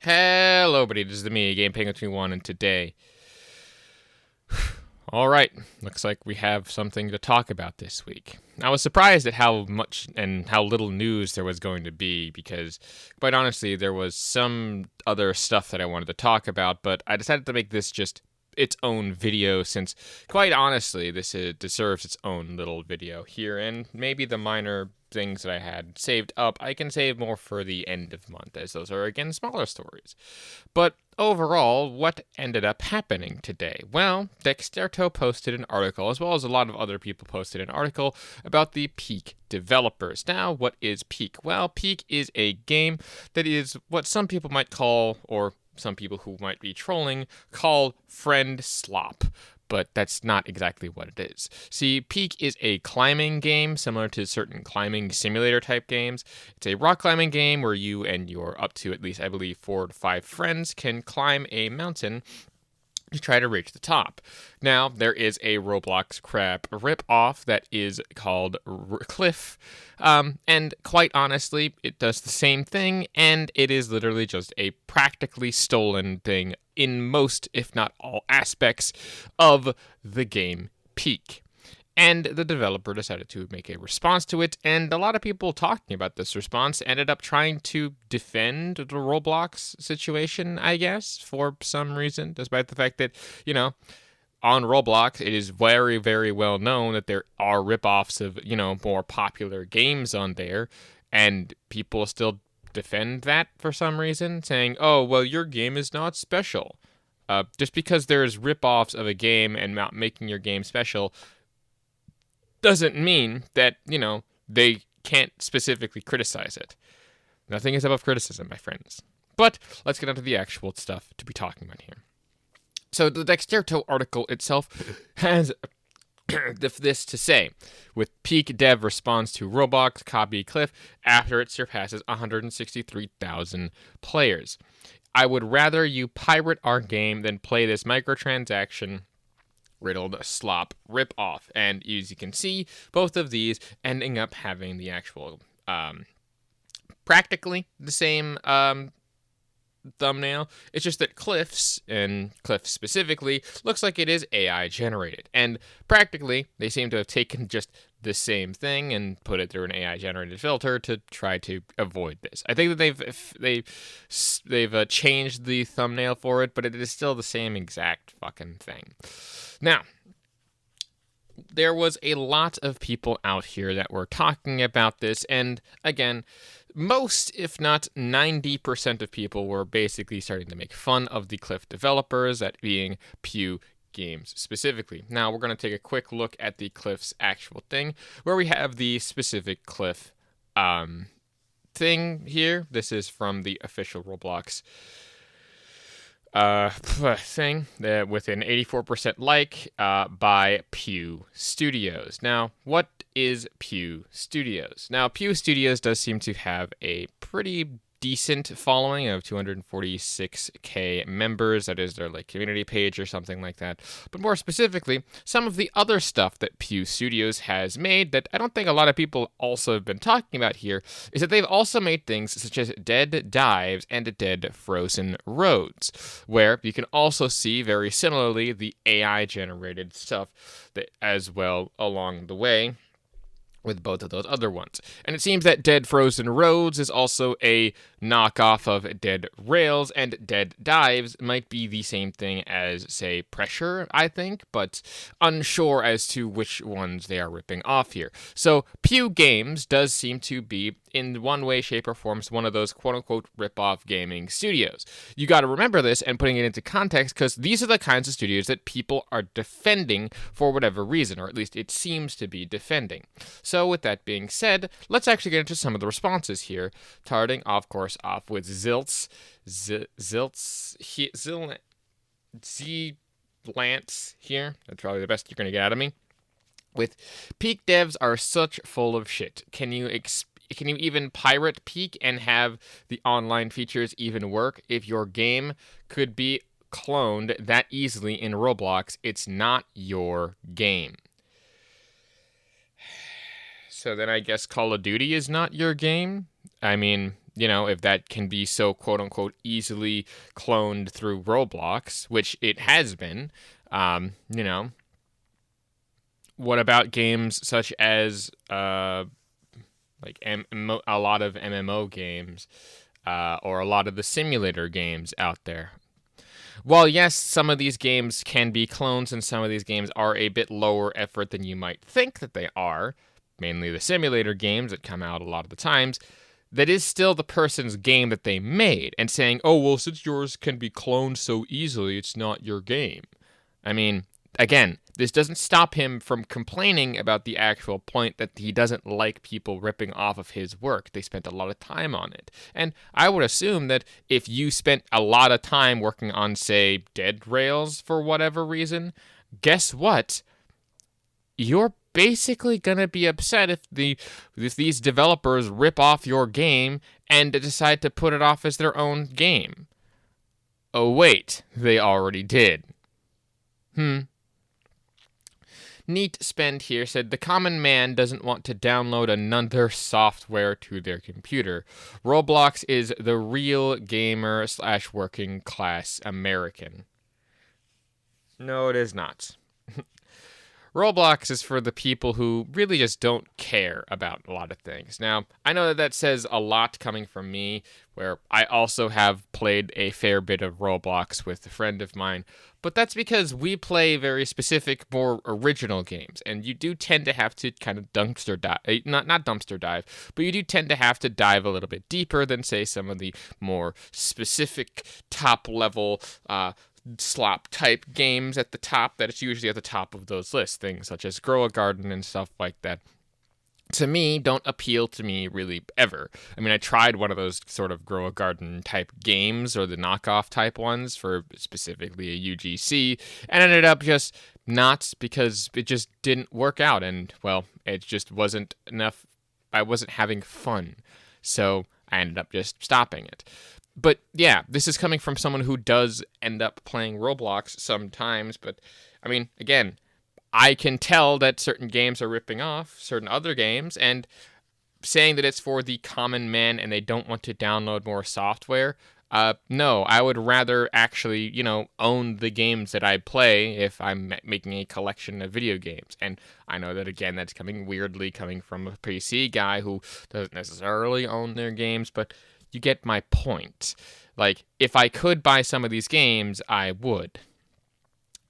Hello, buddy. This is me, Game Penguin 21, and today, all right, looks like we have something to talk about this week. I was surprised at how much and how little news there was going to be because, quite honestly, there was some other stuff that I wanted to talk about, but I decided to make this just its own video since, quite honestly, this deserves its own little video here, and maybe the minor things that I had saved up, I can save more for the end of month, as those are, again, smaller stories. But overall, what ended up happening today? Well, Dexterto posted an article, as well as a lot of other people posted an article, about the Peak developers. Now, what is Peak? Well, Peak is a game that is what some people might call, or some people who might be trolling, call friend slop. But that's not exactly what it is. See, Peak is a climbing game similar to certain climbing simulator type games. It's a rock climbing game where you and your up to at least, I believe, 4 to 5 friends can climb a mountain to try to reach the top. Now, there is a Roblox crap rip-off that is called Cliff, and quite honestly, it does the same thing, and it is literally just a practically stolen thing in most, if not all, aspects of the game Peak. And the developer decided to make a response to it, and a lot of people talking about this response ended up trying to defend the Roblox situation, I guess, for some reason, despite the fact that, on Roblox, it is very, very well known that there are ripoffs of, more popular games on there, and people still defend that for some reason, saying, oh, well, your game is not special. Just because there's ripoffs of a game and not making your game special doesn't mean that, they can't specifically criticize it. Nothing is above criticism, my friends. But let's get on to the actual stuff to be talking about here. So the Dexterto article itself has this to say. With Peak Dev responds to Roblox copy Cliff after it surpasses 163,000 players. I would rather you pirate our game than play this microtransaction riddled slop rip-off. And as you can see, both of these ending up having the actual practically the same thumbnail. It's just that Cliff specifically, looks like it is AI generated. And practically, they seem to have taken just the same thing and put it through an AI generated filter to try to avoid this. I think that they've changed the thumbnail for it, but it is still the same exact fucking thing. Now, there was a lot of people out here that were talking about this, and again, most, if not 90% of people were basically starting to make fun of the Cliff developers, that being Pew Games specifically. Now, we're going to take a quick look at the Cliff's actual thing, where we have the specific Cliff thing here. This is from the official Roblox thing with an 84% like by Pew Studios. Now, what is Pew Studios? Now, Pew Studios does seem to have a pretty decent following of 246k members. That is their community page or something like that. But more specifically, some of the other stuff that Pew Studios has made that I don't think a lot of people also have been talking about here is that they've also made things such as Dead Dives and Dead Frozen Roads, where you can also see very similarly the AI generated stuff that as well along the way with both of those other ones. And it seems that Dead Frozen Roads is also a knockoff of Dead Rails, and Dead Dives might be the same thing as, say, Pressure, I think, but unsure as to which ones they are ripping off here. So Pew Games does seem to be, in one way, shape, or form, one of those quote-unquote rip-off gaming studios. You got to remember this and putting it into context, because these are the kinds of studios that people are defending for whatever reason, or at least it seems to be defending. So with that being said, let's actually get into some of the responses here, starting, of course, off with Zilts, Lance here. That's probably the best you're going to get out of me. With Peak devs are such full of shit. Can you even pirate Peak and have the online features even work? If your game could be cloned that easily in Roblox, it's not your game. So then I guess Call of Duty is not your game? I mean, if that can be so quote-unquote easily cloned through Roblox, which it has been, what about games such as like a lot of MMO games or a lot of the simulator games out there? While yes, some of these games can be clones and some of these games are a bit lower effort than you might think that they are, mainly the simulator games that come out a lot of the times, that is still the person's game that they made, and saying, oh, well, since yours can be cloned so easily, it's not your game. I mean, again, this doesn't stop him from complaining about the actual point that he doesn't like people ripping off of his work. They spent a lot of time on it. And I would assume that if you spent a lot of time working on, say, Dead Rails for whatever reason, guess what? You're basically going to be upset if these developers rip off your game and decide to put it off as their own game. Oh, wait, they already did. Neat Spend here said, the common man doesn't want to download another software to their computer. Roblox is the real gamer / working class American. No, it is not. Roblox is for the people who really just don't care about a lot of things. Now, I know that says a lot coming from me, where I also have played a fair bit of Roblox with a friend of mine, but that's because we play very specific, more original games, and you do tend to have to kind of dumpster dive, not dumpster dive, but you do tend to have to dive a little bit deeper than, say, some of the more specific top-level slop type games at the top, that it's usually at the top of those lists. Things such as Grow a Garden and stuff like that, to me, don't appeal to me really ever. I mean, I tried one of those sort of Grow a Garden type games, or the knockoff type ones for specifically a UGC, and ended up just not, because it just didn't work out, and, well, it just wasn't enough. I wasn't having fun, so I ended up just stopping it. But yeah, this is coming from someone who does end up playing Roblox sometimes. But I mean, again, I can tell that certain games are ripping off certain other games, and saying that it's for the common man and they don't want to download more software. No, I would rather actually, own the games that I play if I'm making a collection of video games. And I know that, again, that's coming from a PC guy who doesn't necessarily own their games, but you get my point. Like, if I could buy some of these games, I would.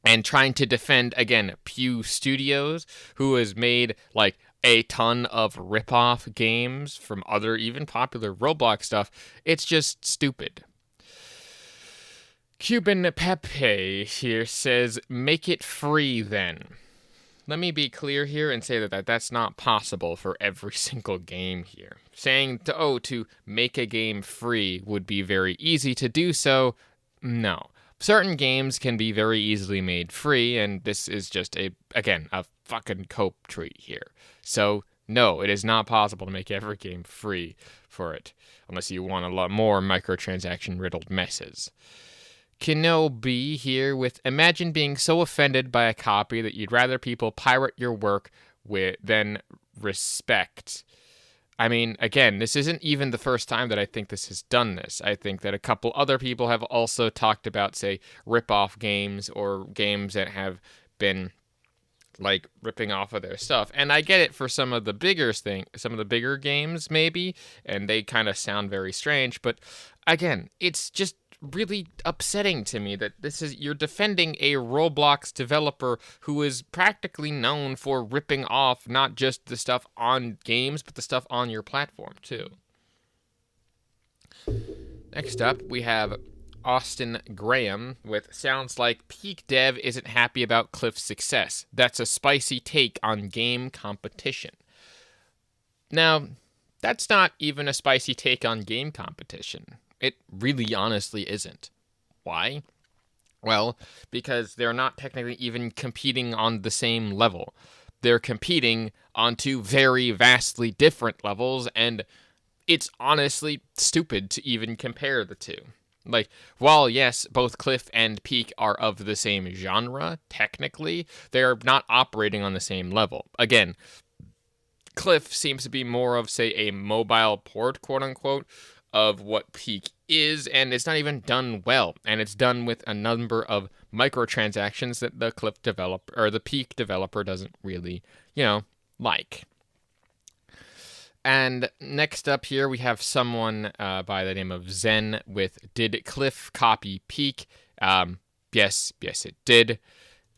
And trying to defend, again, Pew Studios, who has made, like, a ton of ripoff games from other, even popular Roblox stuff, it's just stupid. Cuban Pepe here says, make it free then. Let me be clear here and say that that's not possible for every single game here. Saying to make a game free would be very easy to do so. No. Certain games can be very easily made free, and this is just a fucking cope tree here. So, no, it is not possible to make every game free for it, unless you want a lot more microtransaction-riddled messes. Kenobi here with, imagine being so offended by a copy that you'd rather people pirate your work than respect. I mean, again, this isn't even the first time that I think this has done this. I think that a couple other people have also talked about, say, rip-off games or games that have been, like, ripping off of their stuff. And I get it for some of the bigger games, maybe, and they kind of sound very strange, but again, it's just really upsetting to me that you're defending a Roblox developer who is practically known for ripping off not just the stuff on games, but the stuff on your platform too. Next up, we have Austin Graham with, sounds like Peak Dev isn't happy about Cliff's success. That's a spicy take on game competition. Now, that's not even a spicy take on game competition. It really honestly isn't. Why? Well, because they're not technically even competing on the same level. They're competing on two very vastly different levels, and it's honestly stupid to even compare the two. Like, while yes, both Cliff and Peak are of the same genre, technically, they're not operating on the same level. Again, Cliff seems to be more of, say, a mobile port, quote-unquote, of what Peak is, and it's not even done well. And it's done with a number of microtransactions that the Cliff developer or the Peak developer doesn't really, like. And next up here, we have someone by the name of Zen with Did Cliff copy Peak? Yes, it did.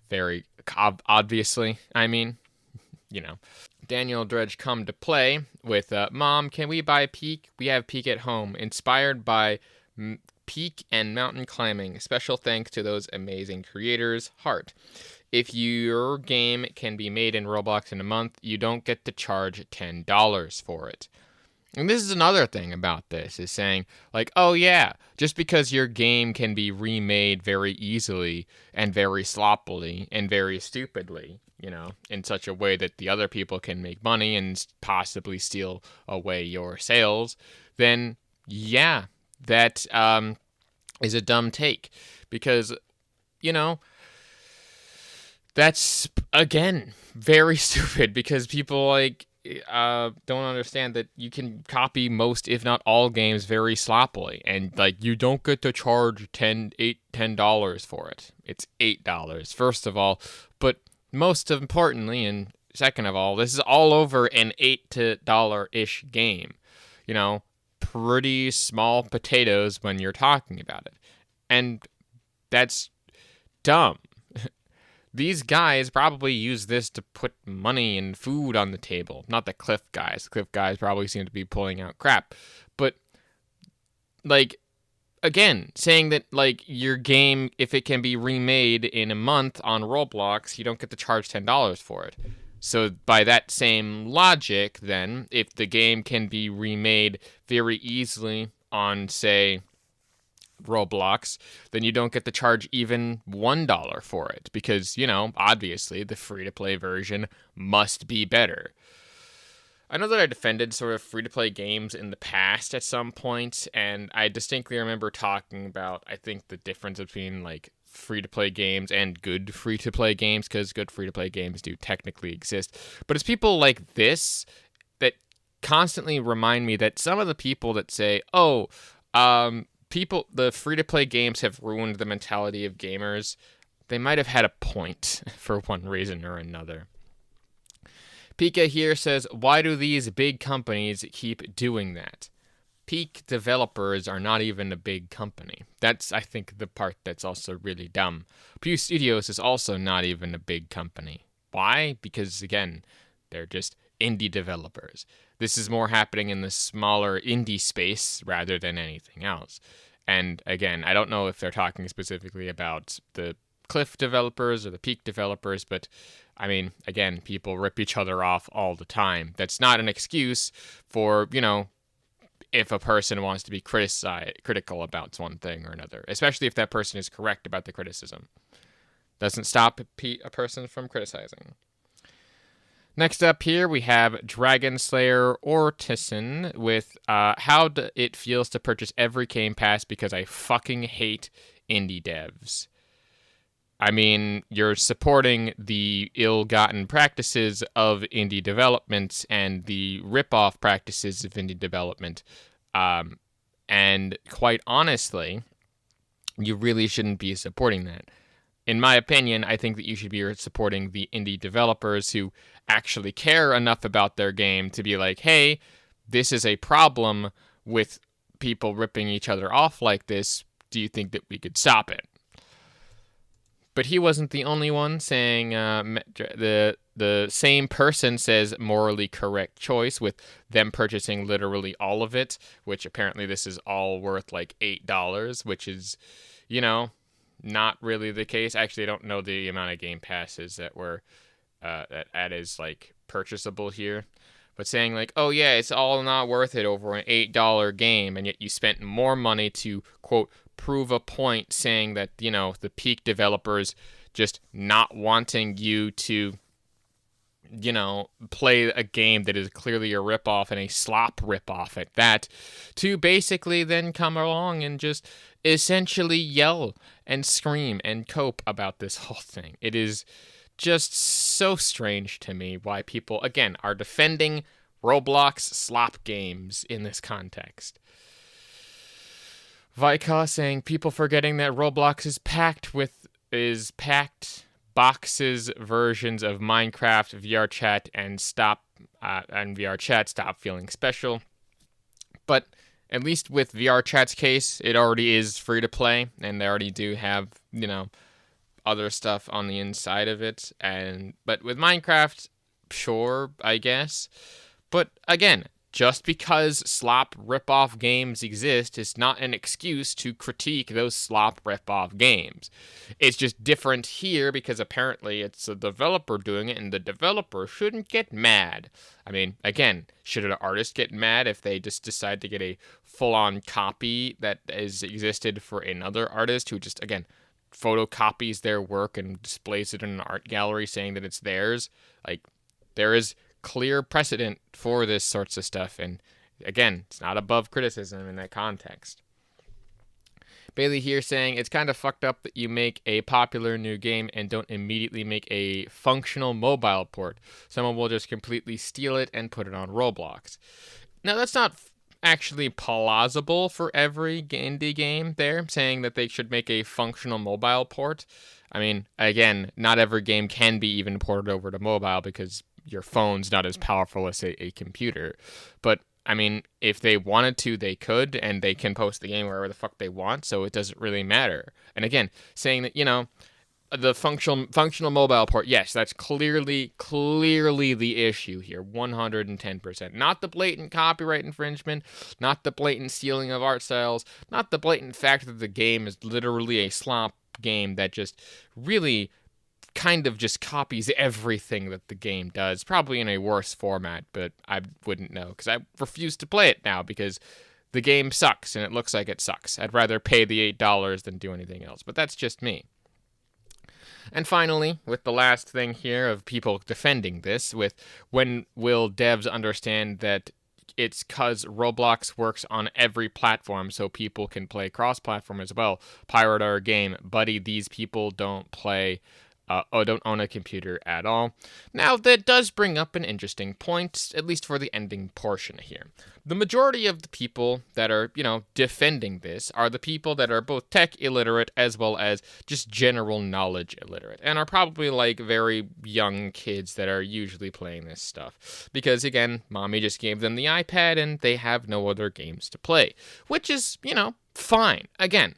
Very obviously, I mean, Daniel Dredge come to play with Mom, can we buy Peak? We have Peak at home. Inspired by Peak and mountain climbing. Special thanks to those amazing creators. Heart. If your game can be made in Roblox in a month, you don't get to charge $10 for it. And this is another thing about this, is saying, like, oh yeah, just because your game can be remade very easily and very sloppily and very stupidly, in such a way that the other people can make money and possibly steal away your sales, then yeah, that is a dumb take. Because, that's, again, very stupid, because people, don't understand that you can copy most, if not all, games very sloppily, and you don't get to charge $10 for it. It's $8, first of all, but most importantly, and second of all, this is all over an $8-ish game. Pretty small potatoes when you're talking about it, and that's dumb. These guys probably use this to put money and food on the table. Not the Cliff guys. The Cliff guys probably seem to be pulling out crap. But, again, saying that, your game, if it can be remade in a month on Roblox, you don't get to charge $10 for it. So, by that same logic, then, if the game can be remade very easily on, say, Roblox, then you don't get to charge even $1 for it, because, obviously the free-to-play version must be better. I know that I defended sort of free-to-play games in the past at some point, and I distinctly remember talking about, I think, the difference between, free-to-play games and good free-to-play games, because good free-to-play games do technically exist. But it's people like this that constantly remind me that some of the people that say, the free-to-play games have ruined the mentality of gamers, they might have had a point for one reason or another. Pika here says, why do these big companies keep doing that? Peak developers are not even a big company. That's, I think, the part that's also really dumb. Pew Studios is also not even a big company. Why? Because, again, they're just indie developers. This is more happening in the smaller indie space rather than anything else. And again, I don't know if they're talking specifically about the Cliff developers or the Peak developers, but I mean, again, people rip each other off all the time. That's not an excuse for, if a person wants to be critical about one thing or another, especially if that person is correct about the criticism. Doesn't stop a person from criticizing. Next up here, we have Dragon Slayer Ortison with how it feels to purchase every Game Pass because I fucking hate indie devs. I mean, you're supporting the ill-gotten practices of indie development and the rip-off practices of indie development. And quite honestly, you really shouldn't be supporting that. In my opinion, I think that you should be supporting the indie developers who actually care enough about their game to be like, hey, this is a problem with people ripping each other off like this. Do you think that we could stop it? But he wasn't the only one saying the same person says morally correct choice with them purchasing literally all of it, which apparently this is all worth $8, which is, not really the case. Actually, I don't know the amount of Game Passes that were that is purchasable here, but saying oh yeah, it's all not worth it over an $8 game, and yet you spent more money to quote prove a point, saying that the Peak developers just not wanting you to play a game that is clearly a ripoff and a slop ripoff at that, to basically then come along and just essentially yell and scream and cope about this whole thing. It is just so strange to me why people, again, are defending Roblox slop games in this context. Vika saying people forgetting that Roblox is packed boxes versions of Minecraft, VR chat, and VR chat stop feeling special. But at least with VR chat's case, it already is free to play, and they already do have, other stuff on the inside of it. But with Minecraft, sure, I guess. But again, just because Slop ripoff games exist is not an excuse to critique those Slop ripoff games. It's just different here because apparently it's a developer doing it, and the developer shouldn't get mad. I mean, again, should an artist get mad if they just decide to get a full-on copy that has existed for another artist who just, again, photocopies their work and displays it in an art gallery saying that it's theirs? Like, there is clear precedent for this sorts of stuff, and again, it's not above criticism in that context. Bailey here saying it's kind of fucked up that you make a popular new game and don't immediately make a functional mobile port. Someone will just completely steal it and put it on Roblox. Now, that's not actually plausible for every indie game there, saying that they should make a functional mobile port. I mean, again, not every game can be even ported over to mobile because your phone's not as powerful as a computer. But I mean, if they wanted to, they could, and they can post the game wherever the fuck they want, so it doesn't really matter. And again, saying that, the functional mobile port, yes, that's clearly the issue here, 110%. Not the blatant copyright infringement, not the blatant stealing of art styles, not the blatant fact that the game is literally a slop game that just really kind of just copies everything that the game does, probably in a worse format, but I wouldn't know, because I refuse to play it now, because the game sucks, and it looks like it sucks. I'd rather pay the $8 than do anything else, but that's just me. And finally, with the last thing here of people defending this, with when will devs understand that it's because Roblox works on every platform, so people can play cross-platform as well. Pirate our game, buddy, these people don't don't own a computer at all. Now, that does bring up an interesting point, at least for the ending portion here. The majority of the people that are, defending this are the people that are both tech illiterate as well as just general knowledge illiterate, and are probably like very young kids that are usually playing this stuff. Because, again, mommy just gave them the iPad and they have no other games to play, which is, fine. Again,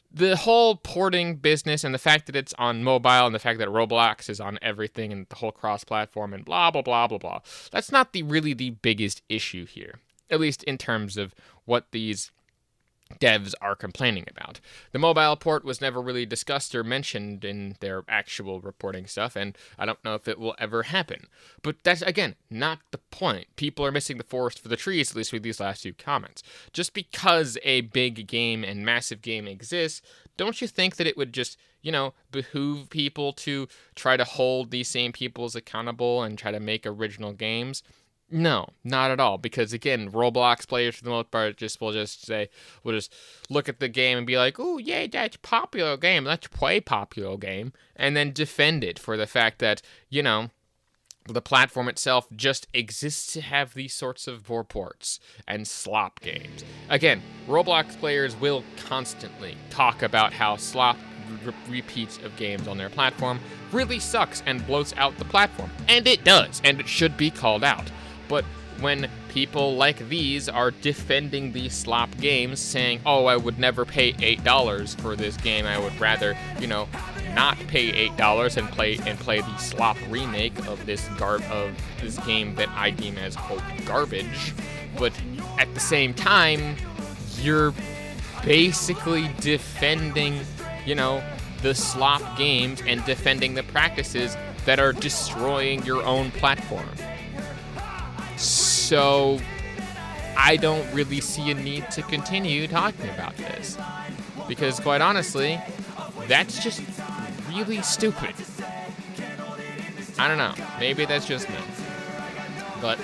the whole porting business and the fact that it's on mobile and the fact that Roblox is on everything and the whole cross-platform and blah, blah, blah, blah, blah. That's not really the biggest issue here, at least in terms of what these devs are complaining about. The mobile port was never really discussed or mentioned in their actual reporting stuff, and I don't know if it will ever happen. But that's, again, not the point. People are missing the forest for the trees, at least with these last few comments. Just because a big game and massive game exists, don't you think that it would just, behoove people to try to hold these same people as accountable and try to make original games? No, not at all. Because again, Roblox players for the most part will just look at the game and be like, "Oh, yeah, that's a popular game. Let's play popular game," and then defend it for the fact that the platform itself just exists to have these sorts of ports and slop games. Again, Roblox players will constantly talk about how slop repeats of games on their platform really sucks and bloats out the platform, and it does, and it should be called out. But when people like these are defending these slop games, saying, "Oh, I would never pay $8 for this game. I would rather, not pay $8 and play the slop remake of this game that I deem as quote garbage." But at the same time, you're basically defending, the slop games and defending the practices that are destroying your own platform. So I don't really see a need to continue talking about this, because quite honestly, that's just really stupid. I don't know, maybe that's just me. But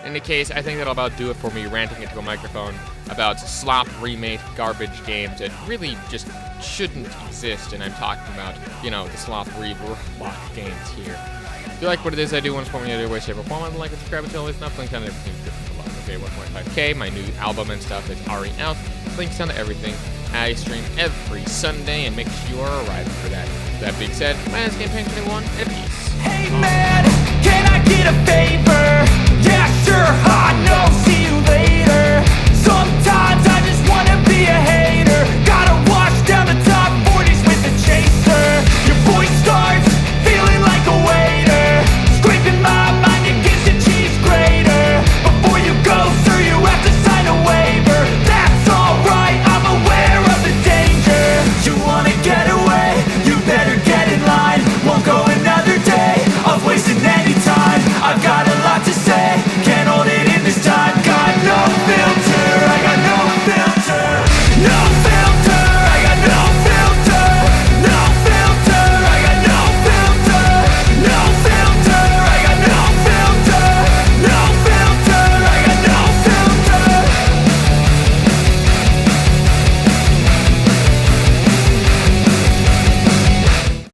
in any case, I think that'll about do it for me ranting into a microphone about slop remake garbage games that really just shouldn't exist, and I'm talking about, the slop Roblox games here. If you like what it is I do, want to support me in any way, shape, or form, like and subscribe until it's not links down to everything below. Okay, 1.5K, my new album and stuff is already out. Links down to everything I stream every Sunday, and make sure you are arriving for that. With that being said, my name is Campaign 21, and peace. Hey man, can I get a favor? Yeah, sure, I know